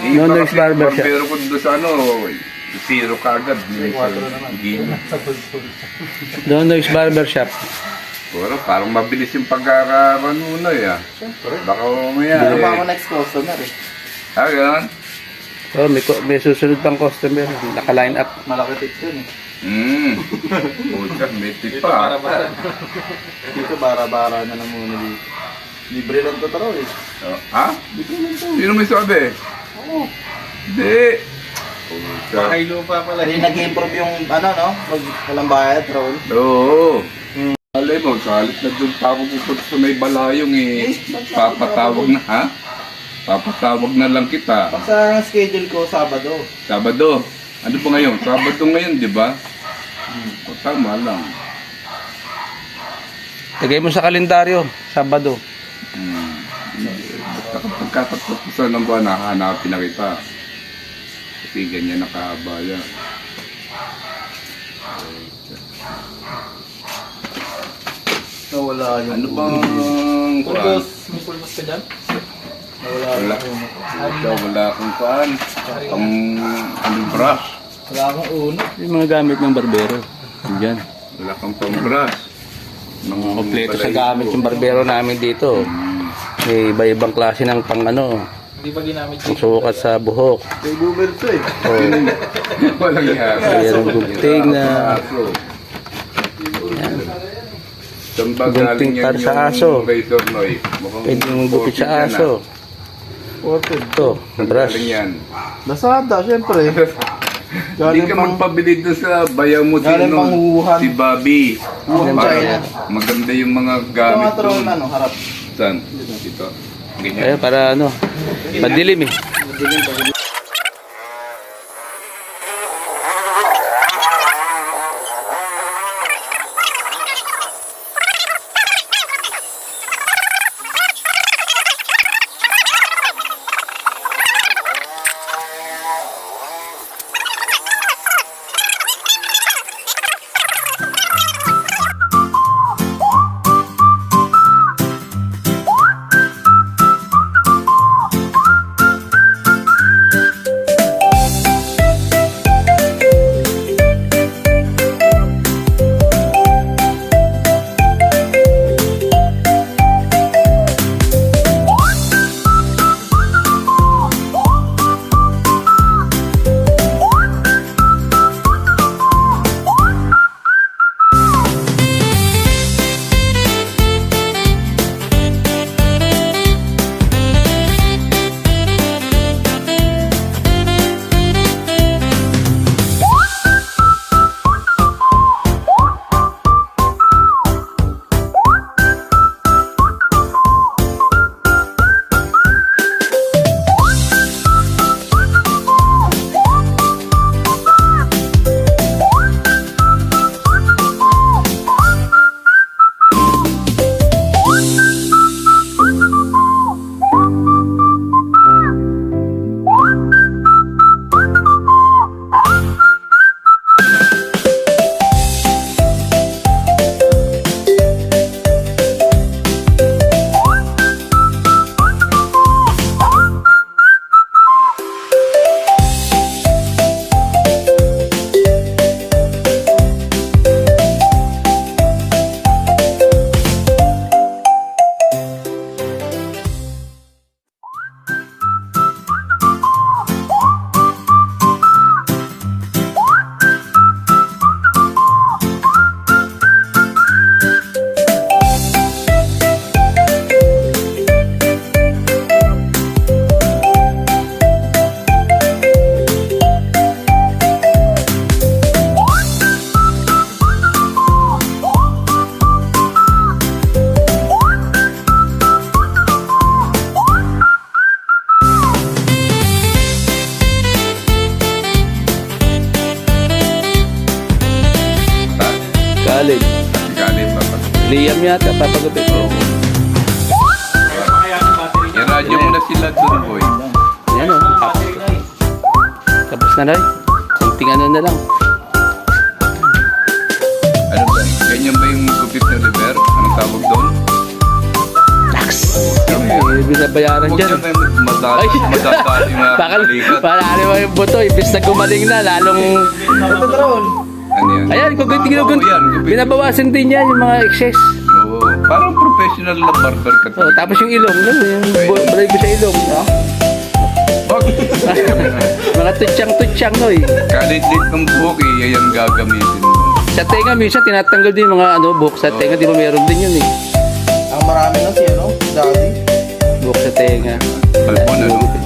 Nonoy's Barber Shop. Barbero ko doon sa ano, zero kagad. Nonoy's Barber Shop. Pero parang mabilis yung pagkakanunoy ah. Siyempre. Baka mamaya Hindi na pa ako eh. next customer eh. Ah, gano'n? Oh, may susunod pang customer. Naka-line up. Malaki tip yun eh. Puta, may tip Dito pa. bara-bara. Dito bara-bara na lang muna dito. Libre lang to taro eh. Oh, ha? Libre lang to. Sino may sabi? Oo. Hindi. Puta. lupa pala. Hindi nag-improve yung ano no? Pag walang bayad, Raul. Oo. Alay mo, kalit na doon pa ako pupunta sa may balayong eh. Papatawag na, ha? Papatawag na lang kita. Pag sa schedule ko, Sabado. Sabado. Ano po ngayon? Sabado ngayon, di ba? O, tama lang. Lagay mo sa kalendaryo. Sabado. Basta kapag katapusan ng buwan, hahanapin na kita. Kasi ganyan nakahaba yan. Nawala yung... Ano bang... Pulbos. May pulbos ka dyan? Nawala Wala. Wala akong paan. Ang brush. Wala akong uno. Yung mga gamit ng barbero. Diyan. Wala kang pang brush. Kompleto sa gamit yung barbero namin dito. May iba-ibang klase ng pang ano. Hindi pa ginamit Ang sukat sa buhok. Kay Boomer to eh. Oh, Walang yan. mayroong gunting na Saan ba galing gunting yan para sa aso. razor, Noy? Mukhang Pwede mong gupit sa 14 yan, aso. Orted. Ito, Saan brush. galing yan? Lazada, syempre. Hindi ka magpabili doon sa bayan mo Galing pang Wuhan. si Bobby. Wuhan, Para China. maganda yung mga Ito gamit nga taro doon. na, no, harap. Saan? Dito. Ganyan. Kaya para ano, madilim eh. Galing. Galing ba? Liam yata, papagupit mo. I-radyo mo na sila doon, boy. Yan o. Tapos na rin. Kunting ano na lang. Ano ba? Ganyan ba yung gupit na river? Anong tawag doon? Tax. Tama binabayaran Huwag dyan. niya kayo madadali na Bakal, balikat. parang mo yung buto, imbis na gumaling na, lalong... Ito drone. Ano yan? Ayan, kung ginugun, Oo, yan. binabawasan din yan yung mga excess. Oo. Parang professional na barber ka Oh, tapos yung ilong, yung balay ko sa ilong. Wag. Mga tutsang-tutsang, no eh. Kalit-lit ng buhok eh, yan gagamitin mo. Sa tenga, minsan tinatanggal din yung mga buhok sa tenga, di ba meron din yun eh. Ang marami na si ano, Daddy. Buhok sa tenga. Alam mo na, no?